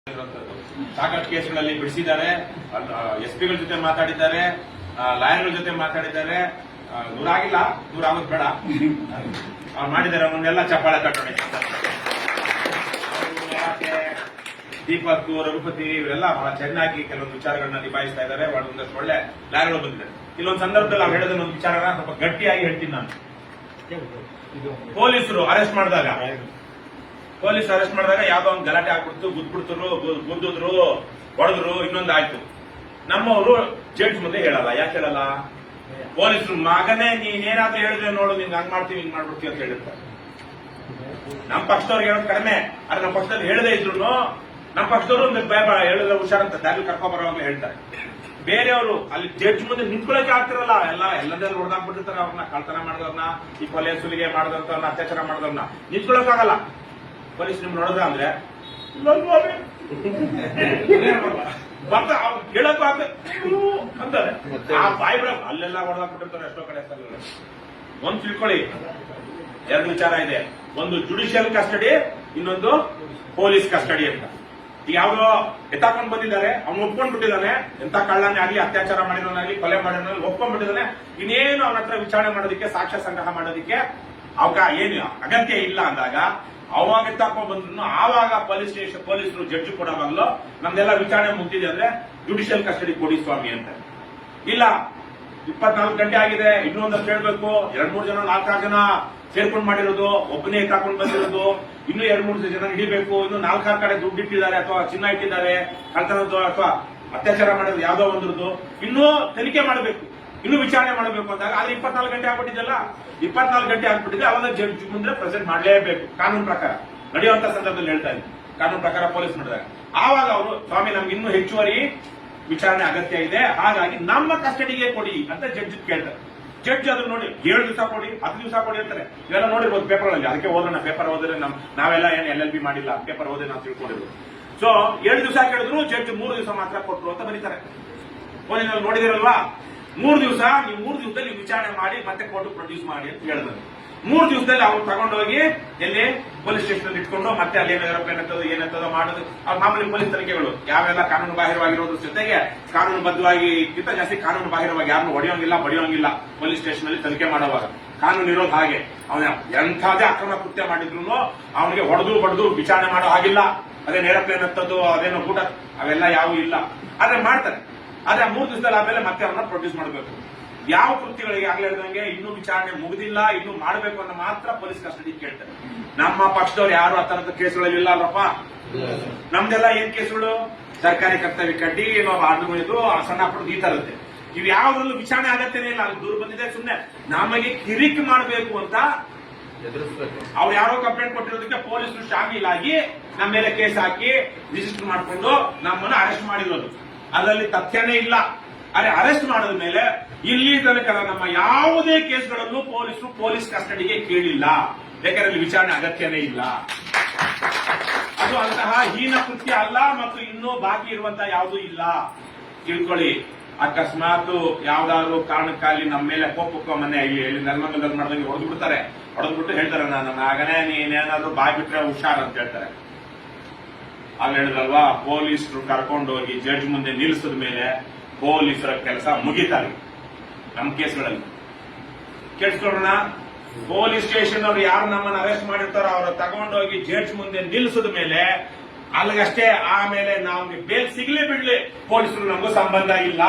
ಸಾಕಷ್ಟು ಕೇಸ್ಗಳಲ್ಲಿ ಬಿಡಿಸಿದ್ದಾರೆ. ಎಸ್ಪಿಗಳ ಜೊತೆ ಮಾತಾಡಿದ್ದಾರೆ, ಲಾಯರ್ಗಳ ಜೊತೆ ಮಾತಾಡಿದ್ದಾರೆ. ನೂರಾಗಿಲ್ಲ, 100 ಆಗೋದು ಬೇಡ. ಅವ್ರು ಮಾಡಿದ್ದಾರೆ, ಅವನ್ನೆಲ್ಲ ಚಪ್ಪಾಳೆ ತಟ್ಟೋಣ. ದೀಪಕ್, ರಘುಪತಿ ಇವರೆಲ್ಲ ಬಹಳ ಚೆನ್ನಾಗಿ ಕೆಲವೊಂದು ವಿಚಾರಗಳನ್ನ ನಿಭಾಯಿಸ್ತಾ ಇದ್ದಾರೆ. ಒಂದಷ್ಟು ಒಳ್ಳೆ ಲಾಯರ್ಗಳು ಬಂದಿದ್ದಾರೆ. ಇಲ್ಲೊಂದು ಸಂದರ್ಭದಲ್ಲಿ ನಾವು ಹೇಳಿದ ಒಂದು ವಿಚಾರನ ಸ್ವಲ್ಪ ಗಟ್ಟಿಯಾಗಿ ಹೇಳ್ತೀನಿ ನಾನು. ಪೊಲೀಸರು ಅರೆಸ್ಟ್ ಮಾಡಿದಾಗ ಯಾವ್ದೋ ಒಂದು ಗಲಾಟೆ ಆಗ್ಬಿಡ್ತು, ಗುದ್ದಿದ್ರು, ಹೊಡೆದ್ರು, ಇನ್ನೊಂದಾಯ್ತು. ನಮ್ಮವರು ಜಡ್ಜ್ ಮುಂದೆ ಹೇಳಲ್ಲ. ಯಾಕೆ ಹೇಳಲ್ಲ? ಪೊಲೀಸರು ಮಗನೇ ನೀನೇನಾದ್ರೂ ಹೇಳಿದ್ರೆ ನೋಡು, ನಿನ್ಗೆ ಹಂಗ್ ಮಾಡ್ತೀವಿ, ಹಿಂಗ್ ಮಾಡ್ಬಿಡ್ತೀವಿ ಅಂತ ಹೇಳಿರ್ತಾರೆ. ನಮ್ಮ ಪಕ್ಷದವ್ರಿಗೆ ಹೇಳೋದು ಕಡಿಮೆ, ಆದ್ರೆ ನಮ್ಮ ಪಕ್ಷದಲ್ಲಿ ಹೇಳದೇ ಇದ್ರು ನಮ್ಮ ಪಕ್ಷದವರು ಹೇಳಿದ್ರೆ ಹುಷಾರಂತ ದಾರಿ ಕರ್ಕೊಂಡ್ ಬರೋವಾಗ್ಲೇ ಹೇಳ್ತಾರೆ. ಬೇರೆಯವರು ಅಲ್ಲಿ ಜಡ್ಜ್ ಮುಂದೆ ನಿಂತ್ಕೊಳ್ಳಕ್ಕೆ ಆಗ್ತಿರಲ್ಲ. ಎಲ್ಲದೆಲ್ಲ ಹೊಡೆದಾಕ್ಬಿಟ್ಟಿರ್ತಾರೆ. ಅವ್ರನ್ನ ಕಳ್ತನ ಮಾಡಿದವ್ರನ್ನ, ಈ ಕೊಲೆ ಸುಲಿಗೆ ಮಾಡಿದಂತವ್ರನ್ನ, ಅತ್ಯಾಚಾರ ಮಾಡಿದವ್ರನ್ನ ನಿಂತ್ಕೊಳ್ಳೋಕ್ಕಾಗಲ್ಲ. ಪೊಲೀಸ್ ನಿಮ್ ನೋಡಿದ್ರ ಅಂದ್ರೆ ಹೇಳಕ್ಕೂ ಅಂತಾರೆ. ಆ ಬಾಯಿ ಬಿಡ ಅಲ್ಲೆಲ್ಲ ಹೊಡೆದಾಕ್ಬಿಟ್ಟಿರ್ತಾರೆ ಎಷ್ಟೋ ಕಡೆ. ಒಂದ್ ತಿಳ್ಕೊಳ್ಳಿ, 2 ವಿಚಾರ ಇದೆ. ಒಂದು ಜುಡಿಷಿಯಲ್ ಕಸ್ಟಡಿ, ಇನ್ನೊಂದು ಪೊಲೀಸ್ ಕಸ್ಟಡಿ ಅಂತ. ಈಗ ಯಾವ್ದೋ ಎತ್ತಾಕೊಂಡ್ ಬಂದಿದ್ದಾರೆ, ಅವ್ನು ಒಪ್ಕೊಂಡ್ಬಿಟ್ಟಿದ್ದಾನೆ. ಎಂತ ಕಳ್ಳನೇ ಆಗ್ಲಿ, ಅತ್ಯಾಚಾರ ಮಾಡಿರೋನಾಗ್ಲಿ, ಕೊಲೆ ಮಾಡಿರೋನಾಗ್ಲಿ ಒಪ್ಕೊಂಡ್ಬಿಟ್ಟಿದ್ದಾನೆ. ಇನ್ನೇನು ಅವನ ಹತ್ರ ವಿಚಾರಣೆ ಮಾಡೋದಕ್ಕೆ, ಸಾಕ್ಷ್ಯ ಸಂಗ್ರಹ ಮಾಡೋದಕ್ಕೆ ಏನು ಅಗತ್ಯ ಇಲ್ಲ ಅಂದಾಗ ಅವಾಗ ಎತ್ತಾಕೊಂಡ್ ಬಂದ್ರು ಆವಾಗ ಪೊಲೀಸರು ಜಡ್ಜ್ ಕೊಡೋವಾಗ್ಲೂ ನಮ್ದೆಲ್ಲ ವಿಚಾರಣೆ ಮುಗ್ದಿದೆ ಅಂದ್ರೆ ಜುಡಿಷಿಯಲ್ ಕಸ್ಟಡಿ ಕೊಡಿ ಸ್ವಾಮಿ ಅಂತ. ಇಲ್ಲ 24 ಗಂಟೆ ಆಗಿದೆ, ಇನ್ನೊಂದಷ್ಟು ಹೇಳ್ಬೇಕು, 2-3 ಜನ 4-6 ಜನ ಸೇರ್ಕೊಂಡು ಮಾಡಿರೋದು, ಒಬ್ಬನೇ ಎತ್ತಾಕೊಂಡು ಬಂದಿರೋದು, ಇನ್ನೂ 2-3 ಜನ ಹಿಡಿಬೇಕು, ಇನ್ನು 4-6 ಕಡೆ ದುಡ್ಡು ಇಟ್ಟಿದ್ದಾರೆ, ಅಥವಾ ಚಿನ್ನ ಇಟ್ಟಿದ್ದಾರೆ, ಕಳ್ತನದ್ದು ಅಥವಾ ಅತ್ಯಾಚಾರ ಮಾಡೋದು ಯಾವ್ದೋ ಒಂದ್ರದ್ದು, ಇನ್ನೂ ತನಿಖೆ ಮಾಡಬೇಕು, ಇನ್ನೂ ವಿಚಾರಣೆ ಮಾಡಬೇಕು ಅಂದಾಗ ಆದ್ರೆ 24 ಗಂಟೆ ಆಗ್ಬಿಟ್ಟಿದೆಯಲ್ಲ. 24 ಗಂಟೆ ಆಗ್ಬಿಟ್ಟಿದೆ, ಅವಾಗ ಜಡ್ಜ್ ಮುಂದೆ ಪ್ರೆಸೆಂಟ್ ಮಾಡಲೇಬೇಕು ಕಾನೂನು ಪ್ರಕಾರ. ನಡೆಯುವಂತ ಸಂದರ್ಭದಲ್ಲಿ ಹೇಳ್ತಾ ಇದ್ದೀನಿ, ಕಾನೂನು ಪ್ರಕಾರ ಪೊಲೀಸ್ ಮಾಡಿದಾಗ ಆವಾಗ ಅವರು ಸ್ವಾಮಿ ನಮ್ಗೆ ಇನ್ನೂ ಹೆಚ್ಚುವರಿ ವಿಚಾರಣೆ ಅಗತ್ಯ ಇದೆ, ಹಾಗಾಗಿ ನಮ್ಮ ಕಸ್ಟಡಿಗೆ ಕೊಡಿ ಅಂತ ಜಡ್ಜ್ ಕೇಳ್ತಾರೆ. ಜಡ್ಜ್ ಅದನ್ನ ನೋಡಿ 7 ದಿವಸ ಕೊಡಿ, 10 ದಿವಸ ಕೊಡಿ ಅಂತಾರೆ. ಇವೆಲ್ಲ ನೋಡಿರ್ಬೋದು ಪೇಪರ್ಗಳಲ್ಲಿ. ಅದಕ್ಕೆ ಓದೋಣ, ಪೇಪರ್ ಓದಿದ್ರೆ ನಾವೆಲ್ಲ ಏನು LLB ಮಾಡಿಲ್ಲ, ಪೇಪರ್ ಓದಿ ನಾವು ತಿಳ್ಕೊಂಡಿರ್ಬೋದು. ಸೊ 7 ದಿವಸ ಕೇಳಿದ್ರು, ಜಡ್ಜ್ 3 ದಿವಸ ಮಾತ್ರ ಕೊಟ್ಟರು ಅಂತ ಬರೀತಾರೆ. ಫೋನಿನಲ್ಲಿ ನೋಡಿದಿರಲ್ವಾ, 3 ದಿವಸ, ನೀವು 3 ದಿವಸದಲ್ಲಿ ವಿಚಾರಣೆ ಮಾಡಿ ಮತ್ತೆ ಕೋರ್ಟ್ ಪ್ರೊಡ್ಯೂಸ್ ಮಾಡಿ ಅಂತ ಹೇಳಿದ್ರು. 3 ದಿವಸದಲ್ಲಿ ಅವ್ರು ತಗೊಂಡೋಗಿ ಎಲ್ಲಿ ಪೊಲೀಸ್ ಸ್ಟೇಷನ್ ಅಲ್ಲಿ ಇಟ್ಕೊಂಡು ಮತ್ತೆ ಅಲ್ಲಿ ಏನಂತದೋ ಮಾಡೋದು. ಮಾಮೂಲಿ ಪೊಲೀಸ್ ತನಿಖೆಗಳು ಯಾವೆಲ್ಲ ಕಾನೂನು ಬಾಹಿರವಾಗಿರೋದ್ರ ಜೊತೆಗೆ ಕಾನೂನುಬದ್ಧವಾಗಿ ಜಾಸ್ತಿ ಕಾನೂನು ಬಾಹಿರವಾಗಿ ಯಾರನ್ನು ಹೊಡೆಯೋಂಗಿಲ್ಲ, ಬಡಿಯೋಂಗಿಲ್ಲ. ಪೊಲೀಸ್ ಸ್ಟೇಷನ್ ಅಲ್ಲಿ ತನಿಖೆ ಮಾಡುವಾಗ ಕಾನೂನು ಇರೋದು ಹಾಗೆ. ಅವನ ಎಂಥದೇ ಅಕ್ರಮ ಕೃತ್ಯ ಮಾಡಿದ್ರು ಅವನಿಗೆ ಹೊಡೆದು ಬಡ್ದು ವಿಚಾರಣೆ ಮಾಡೋ ಹಾಗಿಲ್ಲ. ಅದೇನು ಏರೋಪ್ಲೇನ್ ಹತ್ತದ್ದು, ಅದೇನೋ ಊಟ, ಅವೆಲ್ಲ ಯಾವೂ ಇಲ್ಲ. ಆದ್ರೆ ಮಾಡ್ತಾರೆ. ಆದ್ರೆ 3 ದಿವಸದಲ್ಲಿ ಆಮೇಲೆ ಮತ್ತೆ ಅವನ್ನ ಪ್ರೊಡ್ಯೂಸ್ ಮಾಡಬೇಕು. ಯಾವ ಕೃತ್ಯಗಳಿಗೆ ಆಗ್ಲೇ ಹೇಳಿದಂಗೆ ಇನ್ನೂ ವಿಚಾರಣೆ ಮುಗಿದಿಲ್ಲ, ಇನ್ನೂ ಮಾಡಬೇಕು ಅನ್ನೋ ಮಾತ್ರ ಪೊಲೀಸ್ ಕಸ್ಟಡಿ ಕೇಳ್ತಾರೆ. ನಮ್ಮ ಪಕ್ಷದವ್ರು ಯಾರು ಆ ತರದ ಕೇಸುಗಳಲ್ಲಿ ಇಲ್ಲ ಅಲ್ರಪ್ಪ. ನಮ್ದೆಲ್ಲ ಏನ್ ಕೇಸುಗಳು? ಸರ್ಕಾರಿ ಕರ್ತವ್ಯ ಕಡ್ಡಿ, ಇದು ಸಣ್ಣ ಪುಟ್ಟ ಈ ತರದ್ದೆ. ಇವು ಯಾವ್ದ್ರಲ್ಲೂ ವಿಚಾರಣೆ ಆಗತ್ತೇನೆ ಇಲ್ಲ. ಅಲ್ಲಿ ದೂರ ಬಂದಿದೆ, ಸುಮ್ನೆ ನಮಗೆ ಕಿರಿಕ್ ಮಾಡಬೇಕು ಅಂತ ಅವ್ರು ಯಾರೋ ಕಂಪ್ಲೇಂಟ್ ಕೊಟ್ಟಿರೋದಕ್ಕೆ ಪೊಲೀಸರು ಶಾಮೀಲಾಗಿ ನಮ್ಮ ಮೇಲೆ ಕೇಸ್ ಹಾಕಿ ರಿಜಿಸ್ಟರ್ ಮಾಡಿಕೊಂಡು ನಮ್ಮನ್ನು ಅರೆಸ್ಟ್ ಮಾಡಿರೋದು. ಅದರಲ್ಲಿ ತಥ್ಯನೇ ಇಲ್ಲ. ಅರೆ ಅರೆಸ್ಟ್ ಮಾಡಿದ ಮೇಲೆ ಇಲ್ಲಿ ತನಕ ನಮ್ಮ ಯಾವುದೇ ಕೇಸ್ಗಳಲ್ಲೂ ಪೊಲೀಸರು ಪೊಲೀಸ್ ಕಸ್ಟಡಿಗೆ ಕೇಳಿಲ್ಲ. ಯಾಕಂದ್ರೆ ಅಲ್ಲಿ ವಿಚಾರಣೆ ಅಗತ್ಯನೇ ಇಲ್ಲ. ಅದು ಅಂತಹ ಹೀನ ಕೃತ್ಯ ಅಲ್ಲ, ಮತ್ತು ಇನ್ನೂ ಬಾಕಿ ಇರುವಂತಹ ಯಾವುದೂ ಇಲ್ಲ. ತಿಳ್ಕೊಳ್ಳಿ. ಅಕಸ್ಮಾತ್ ಯಾವ್ದಾದ್ರು ಕಾರಣಕ್ಕಾಗಿ ನಮ್ಮ ಮೇಲೆ ಕೋಪಕ್ಕೆ ಮನೆ ಇಲ್ಲಿ ನೆಲಮಂಗಲದಲ್ಲಿ ಮಾಡಿದಂಗೆ ಹೊಡೆದ್ಬಿಟ್ಟು ಹೇಳ್ತಾರೆ, ನನ್ನ ಮಗನೇ ನೀನೇನಾದ್ರೂ ಬಾಯ್ ಬಿಟ್ರೆ ಹುಷಾರ್ ಅಂತ ಹೇಳ್ತಾರೆ. ಅಲ್ಲಿ ಹೇಳಿದ್ರಲ್ವಾ, ಪೊಲೀಸರು ಕರ್ಕೊಂಡೋಗಿ ಜಡ್ಜ್ ಮುಂದೆ ನಿಲ್ಲಿಸಿದ ಮೇಲೆ ಪೊಲೀಸರ ಕೆಲಸ ಮುಗಿತಾರೆ. ನಮ್ಮ ಕೇಸ್ಗಳಲ್ಲಿ ಕೇಳಿಸ್ಕೊಳ್ಳೋಣ. ಪೊಲೀಸ್ ಸ್ಟೇಷನ್ ಅವರು ಯಾರು ನಮ್ಮನ್ನು ಅರೆಸ್ಟ್ ಮಾಡಿರ್ತಾರೋ ಅವರ ತಗೊಂಡೋಗಿ ಜಡ್ಜ್ ಮುಂದೆ ನಿಲ್ಲಿಸಿದ ಮೇಲೆ ಅಲ್ಲಿಗಷ್ಟೇ. ಆಮೇಲೆ ನಮ್ಗೆ ಬೇಲ್ ಸಿಗ್ಲಿ ಬಿಡ್ಲಿ, ಪೊಲೀಸರು ನಮಗೂ ಸಂಬಂಧ ಇಲ್ಲ.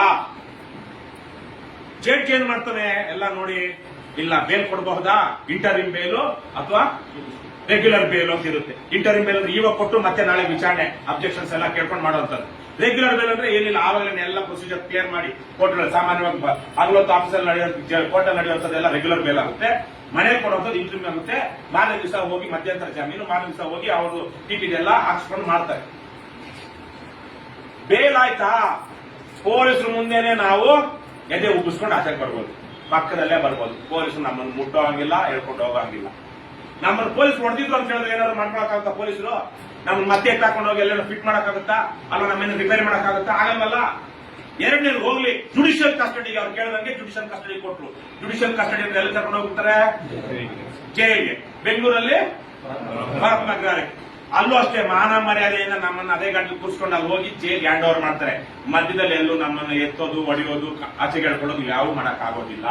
ಜಡ್ಜ್ ಏನ್ ಮಾಡ್ತಾನೆ ಎಲ್ಲ ನೋಡಿ, ಇಲ್ಲ ಬೇಲ್ ಕೊಡಬಹುದಾ, ಇಂಟರಿಮ್ ಬೇಲು ಅಥವಾ ರೆಗ್ಯುಲರ್ ಬೇಲ್ ಅಂತ ಇರುತ್ತೆ. ಇಂಟರಿಮ್ ಬೇಲ್ ಅಂದ್ರೆ ಇವಾಗ ಕೊಟ್ಟು ಮತ್ತೆ ನಾಳೆ ವಿಚಾರಣೆ ಅಬ್ಜೆಕ್ಷನ್ಸ್ ಎಲ್ಲ ಕೇಳ್ಕೊಂಡು ಮಾಡುವಂತದ್ದು. ರೆಗ್ಯುಲರ್ ಬೇಲ್ ಅಂದ್ರೆ ಏನಿಲ್ಲ, ಆವಾಗಲೇ ಎಲ್ಲ ಪ್ರೊಸೀಜರ್ ಕ್ಲಿಯರ್ ಮಾಡಿ ಕೋರ್ಟ್ ಸಾಮಾನ್ಯವಾಗಿ ಹಗಲೊತ್ತು ಆಫೀಸಲ್ಲಿ ಕೋರ್ಟ್ ಅಲ್ಲಿ ನಡೆಯುವಂತದ್ದೆಲ್ಲ ರೆಗ್ಯುಲರ್ ಬೇಲ್ ಆಗುತ್ತೆ. ಮನೆಗೆ ಕೊಡುವಂಥದ್ದು ಇಂಟರ್ವ್ಯೂ ಆಗುತ್ತೆ. 4 ದಿವಸ ಹೋಗಿ ಮಧ್ಯಂತರ ಜಾಮೀನು, 4 ದಿವಸ ಹೋಗಿ ಅವರು ಟಿಟಿದೆಲ್ಲ ಹಾಕ್ಸ್ಕೊಂಡು ಮಾಡ್ತಾರೆ. ಬೇಲ್ ಆಯ್ತಾ, ಪೊಲೀಸರು ಮುಂದೆನೆ ನಾವು ಎದೆ ಉಬ್ಬಿಸ್ಕೊಂಡು ಆಚೆ ಬರ್ಬೋದು, ಪಕ್ಕದಲ್ಲೇ ಬರ್ಬೋದು. ಪೊಲೀಸರು ನಮ್ಮನ್ನು ಮುಟ್ಟೋ ಹಂಗಿಲ್ಲ, ಹೇಳ್ಕೊಂಡು ಹೋಗೋ ಹಂಗಿಲ್ಲ. ನಮ್ಮನ್ನು ಪೊಲೀಸ್ ಹೊಡೆದಿದ್ರು ಅಂತ ಹೇಳಿದ್ರೆ ಏನಾದ್ರು ಮಾಡ್ಕೊಳಕ್ಕಾಗುತ್ತಾ? ಪೊಲೀಸರು ನಮ್ಮನ್ನು ಮತ್ತೆ ಎತ್ತಾಕೊಂಡು ಹೋಗಿ ಎಲ್ಲರೂ ಫಿಟ್ ಮಾಡಕ್ಕಾಗುತ್ತಾ? ಅಲ್ಲ ನಮ್ಮನ್ನು ರಿಪೇರಿ ಮಾಡಕ್ಕಾಗುತ್ತಾ? ಆಗಲ್ಲ. ಎರಡನೇದು ಹೋಗ್ಲಿ ಜುಡಿಷಿಯಲ್ ಕಸ್ಟಡಿಗೆ ಅವ್ರು ಕೇಳಿದಂಗೆ ಜುಡಿಷಿಯಲ್ ಕಸ್ಟಡಿ ಕೊಟ್ಟರು. ಜುಡಿಷಿಯಲ್ ಕಸ್ಟಡಿ ಅಂದ್ರೆ ಎಲ್ಲಿ ಕರ್ಕೊಂಡು ಹೋಗ್ತಾರೆ? ಜೈಲಿಗೆ. ಬೆಂಗಳೂರಲ್ಲಿ ಭಾರತ್ ನಗರಕ್ಕೆ. ಅಲ್ಲೂ ಅಷ್ಟೇ ಮಾನ ಮರ್ಯಾದೆಯಿಂದ ನಮ್ಮನ್ನ ಅದೇ ಗಂಟಲು ಕೂರಿಸ್ಕೊಂಡು ಅಲ್ಲಿ ಹೋಗಿ ಜೈಲ್ ಹ್ಯಾಂಡ್ ಓವರ್ ಮಾಡ್ತಾರೆ. ಮಧ್ಯದಲ್ಲಿ ಎಲ್ಲೂ ನಮ್ಮನ್ನು ಎತ್ತೋದು ಹೊಡೆಯೋದು ಆಚೆಗೆ ಹೇಳ್ಕೊಳ್ಳೋದು ಯಾವ ಮಾಡಕ್ ಆಗೋದಿಲ್ಲ.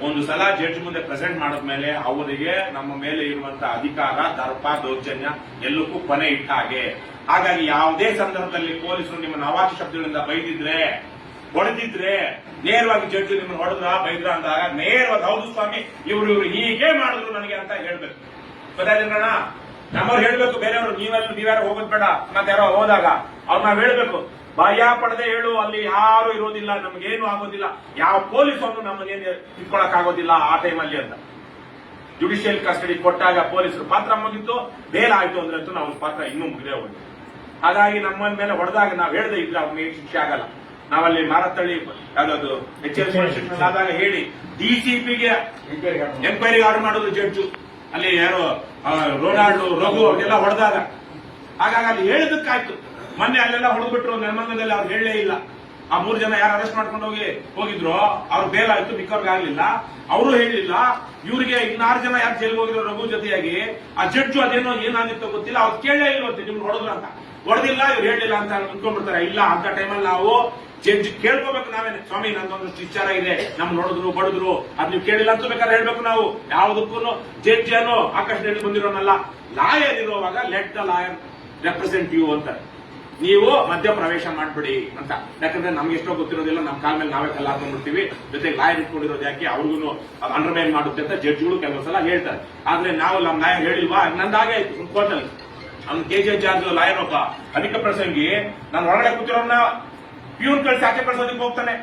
ಒಂದು ಸಲ ಜಡ್ಜ್ ಮುಂದೆ ಪ್ರೆಸೆಂಟ್ ಮಾಡಿದ್ಮೇಲೆ ಅವರಿಗೆ ನಮ್ಮ ಮೇಲೆ ಇರುವಂತಹ ಅಧಿಕಾರ, ದರ್ಪ, ದೌರ್ಜನ್ಯ ಎಲ್ಲಕ್ಕೂ ಕೊನೆ ಇಟ್ಟ ಹಾಗೆ. ಹಾಗಾಗಿ ಯಾವುದೇ ಸಂದರ್ಭದಲ್ಲಿ ಪೊಲೀಸರು ನಿಮ್ಮನ್ನು ಅವಾಚ್ಯ ಶಬ್ದಗಳಿಂದ ಬೈದಿದ್ರೆ, ಹೊಡೆದಿದ್ರೆ, ನೇರವಾಗಿ ಜಡ್ಜ್ ನಿಮ್ಮನ್ನು ಹೊಡೆದ್ರ ಬೈದ್ರ ಅಂದಾಗ ನೇರವಾಗಿ ಹೌದು ಸ್ವಾಮಿ ಇವರು ಹೀಗೆ ಮಾಡಿದ್ರು ನನಗೆ ಅಂತ ಹೇಳ್ಬೇಕು. ಗೊತ್ತಾಯ್ತಣ್ಣ? ನಮ್ಮವ್ರು ಹೇಳ್ಬೇಕು, ಬೇರೆಯವರು ನೀವ್ಯಾರು ಹೋಗೋದ್ ಬೇಡ. ಮತ್ತೆ ಯಾರೋ ಹೋದಾಗ ಅವ್ರು ನಾವ್ ಹೇಳ್ಬೇಕು, ಭಯ ಪಡದೆ ಹೇಳು, ಅಲ್ಲಿ ಯಾರು ಇರೋದಿಲ್ಲ, ನಮ್ಗೇನು ಆಗೋದಿಲ್ಲ, ಯಾವ ಪೊಲೀಸನ್ನು ನಮ್ಮನ್ನೇನು ಇಟ್ಕೊಳಕ್ ಆಗೋದಿಲ್ಲ ಆ ಟೈಮಲ್ಲಿ ಅಂತ. ಜುಡಿಷಿಯಲ್ ಕಸ್ಟಡಿ ಕೊಟ್ಟಾಗ ಪೊಲೀಸರು ಪಾತ್ರ ಮುಗಿತು, ಬೇಲ್ ಆಯ್ತು ಅಂದ್ರೆ ಅಂತೂ ನಾವು ಪಾತ್ರ ಇನ್ನೂ ಮುಗಿದೇ ಹೋಯ್ತು. ಹಾಗಾಗಿ ನಮ್ಮ ಮೇಲೆ ಹೊಡೆದಾಗ ನಾವ್ ಹೇಳ್ದೆ ಇದ್ರೆ ಅವ್ರಿಗೆ ಶಿಕ್ಷೆ ಆಗಲ್ಲ. ನಾವಲ್ಲಿ ಮಾರತ್ತಳ್ಳಿ ಯಾವ್ದು ಎಚ್ಚರಿಕೆ ಆದಾಗ ಹೇಳಿ ಡಿಸಿಪಿಗೆ ಎಂಕ್ವೈರಿ ಆರ್ಡರ್ ಮಾಡೋದು ಜಡ್ಜು. ಅಲ್ಲಿ ಯಾರು ರೋನಾಲ್ಡ್, ರಘು ಅವ್ರಿಗೆಲ್ಲ ಹೊಡೆದಾಗ, ಹಾಗಾಗಿ ಅಲ್ಲಿ ಹೇಳಿದಕ್ಕಾಯ್ತು. ಮೊನ್ನೆ ಅಲ್ಲೆಲ್ಲ ಹೊಡೆದ್ಬಿಟ್ರು, ನಿರ್ಬಂಧದಲ್ಲಿ ಅವ್ರು ಹೇಳಲೇ ಇಲ್ಲ. ಆ 3 ಜನ ಯಾರು ಅರೆಸ್ಟ್ ಮಾಡ್ಕೊಂಡು ಹೋಗಿದ್ರು ಅವ್ರು ಬೇಲ್ ಆಯ್ತು, ಮಿಕ್ಕವ್ರಿಗೆ ಆಗ್ಲಿಲ್ಲ, ಅವರು ಹೇಳಿಲ್ಲ. ಇವ್ರಿಗೆ 6 ಜನ ಯಾರು ಜೈಲಿಗೆ ಹೋಗಿದ್ರು ರಘು ಜೊತೆಯಾಗಿ. ಆ ಜಡ್ಜು ಅದೇನೋ ಏನಾಗಿತ್ತೋ ಗೊತ್ತಿಲ್ಲ, ಅವ್ರು ಕೇಳಲೇ ಇಲ್ವತ್ತೆ ನಿಮ್ಗೆ ಹೊಡೆದ್ರು ಅಂತ. ಹೊಡೆದಿಲ್ಲ, ಇವ್ರು ಹೇಳಿಲ್ಲ ಅಂತ ಅಂದ್ಕೊಂಡ್ಬಿಡ್ತಾರೆ. ಇಲ್ಲ, ಅಂತ ಟೈಮಲ್ಲಿ ನಾವು ಜಡ್ಜ್ ಕೇಳ್ಕೋಬೇಕು ನಾವೇನೆ, ಸ್ವಾಮಿ ನಂದೊಂದಷ್ಟು ವಿಚಾರ ಇದೆ, ನಮ್ ನೋಡಿದ್ರು ಬಡಿದ್ರು, ಅದ್ ನೀವು ಕೇಳಿಲ್ಲ ಅಂತ ಬೇಕಾದ್ರೆ ಹೇಳ್ಬೇಕು. ನಾವು ಯಾವುದಕ್ಕೂ ಜಡ್ಜ್ ಏನೋ ಆಕಾಶದಲ್ಲಿ ಬಂದಿರೋನಲ್ಲ. ಲಾಯರ್ ಇರುವಾಗ let the lawyer represent you ಅಂತ, ನೀವು ಮಧ್ಯ ಪ್ರವೇಶ ಮಾಡ್ಬಿಡಿ ಅಂತ. ಯಾಕಂದ್ರೆ ನಮ್ಗೆ ಎಷ್ಟೋ ಗೊತ್ತಿರೋದಿಲ್ಲ, ನಮ್ ಕಾಲ ಮೇಲೆ ನಾವೇ ಕಲ್ಲ ಹಾಕೊಂಡ್ಬಿಡ್ತೀವಿ. ಜೊತೆಗೆ ಲಾಯರ್ ಇಟ್ಕೊಂಡಿರೋದು ಯಾಕೆ, ಅವ್ರಿಗೂ ಅಂಡರ್ಮೈನ್ ಮಾಡುತ್ತೆ ಅಂತ ಜಡ್ಜ್ಗಳು ಕೆಲವು ಸಲ ಹೇಳ್ತಾರೆ. ಆದ್ರೆ ನಾವು ನಮ್ಮ ಲಾಯರ್ ಹೇಳಿಲ್ವಾ, ನಂದಾಗೆ ಆಯ್ತು ಕೋರ್ಟಲ್ಲಿ. ಅವ್ನು KJ ಜಾರ್ಜ್ ಲಾಯರ್ ಒಬ್ಬ ಅಧಿಕ ಪ್ರಸಂಗಿ, ನಾನು ಹೊರಗಡೆ ಕೂತಿರೋನ್ನ ಪ್ಯೂನ್ ಕಳಿಸಿ ಆಚೆ ಕಳ್ಸೋದಕ್ಕೆ ಹೋಗ್ತಾನೆ.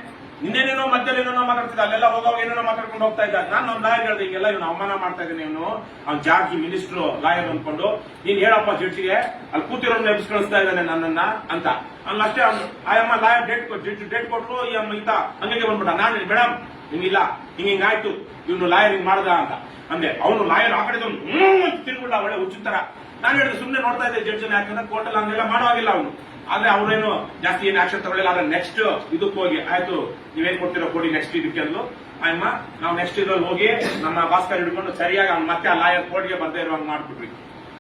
ಇನ್ನೇನೇನೋ ಮಧ್ಯದಲ್ಲಿ ಏನೇನೋ ಮಾತಾಡ್ತಿದ್ದ, ಅಲ್ಲೆಲ್ಲ ಹೋಗೋವಾಗ ಏನೇನೋ ಮಾತಾಡ್ಕೊಂಡು ಹೋಗ್ತಾ ಇದ್ದ. ನಾನು ನಮ್ಮ ಲಾಯರ್ ಹೇಳ್ದೆ, ಹಿಂಗೆಲ್ಲ ಇವನು ಅವಮಾನ ಮಾಡ್ತಾ ಇದ್ದಾನೆ, ಇವನು ಅವ್ನು ಜಾರ್ಜ್ ಮಿನಿಸ್ಟ್ರು ಲಾಯರ್ ಅನ್ಕೊಂಡು, ನೀನ್ ಹೇಳಪ್ಪ ಜಡ್ಜಿಗೆ, ಅಲ್ಲಿ ಕೂತಿರೋ ನೆಪ್ಸ್ ಕಳಿಸ್ತಾ ಇದ್ದಾನೆ ನನ್ನನ್ನ ಅಂತ. ಅವ್ನು ಅಷ್ಟೇ, ಆಯಮ್ಮ ಲಾಯರ್ ಡೇಟ್ ಕೊಟ್ರು, ಈ ಅಮ್ಮ ಇಂತ ಹಂಗೆ ಬಂದ್ಬಿಟ್ಟ. ನಾನು ಮೇಡಮ್ ಹಿಂಗಿಲ್ಲ, ಹಿಂಗಾಯ್ತು, ಇವನು ಲಾಯರ್ ಹಿಂಗ್ ಮಾಡ್ದ ಅಂತ ಅಂದೆ. ಅವನು ಲಾಯರ್ ಆ ಕಡೆ ತಿರ್ಬಿಟ್ಟ, ಒಳ್ಳೆ ಹುಚ್ಚುತ್ತರ. ನಾನು ಹೇಳಿದ್ರೆ ಸುಮ್ಮನೆ ನೋಡ್ತಾ ಇದ್ದೆ ಜಡ್ಜನ್, ಯಾಕಂದ್ರೆ ಕೋರ್ಟಲ್ಲಿ ಹಂಗೆಲ್ಲ ಮಾಡುವಾಗಿಲ್ಲ ಅವನು. ಆದ್ರೆ ಅವ್ರೇನು ಜಾಸ್ತಿ ಏನು ಆಕ್ಷನ್ ತಗೊಳ್ಳಿಲ್ಲ. ಆದ್ರೆ ನೆಕ್ಸ್ಟ್ ಇದಕ್ಕೆ ಹೋಗಿ ಆಯ್ತು, ನೀವೇನ್ ಕೊಡ್ತಿರೋ ಕೊಡಿ ನೆಕ್ಸ್ಟ್ ಇದಕ್ಕೆ ಅಂದ್ಲು. ಅಮ್ಮ ನಾವು ನೆಕ್ಸ್ಟ್ ಇದ್ರಲ್ಲಿ ಹೋಗಿ ನಮ್ಮ ಭಾಸ್ಕರ್ ಹಿಡ್ಕೊಂಡು ಸರಿಯಾಗಿ ಅವ್ನು ಮತ್ತೆ ಆ ಲಾಯರ್ ಕೋರ್ಟ್ಗೆ ಬರ್ದೇ ಇರುವಂಗೆ ಮಾಡ್ಬಿಟ್ವಿ.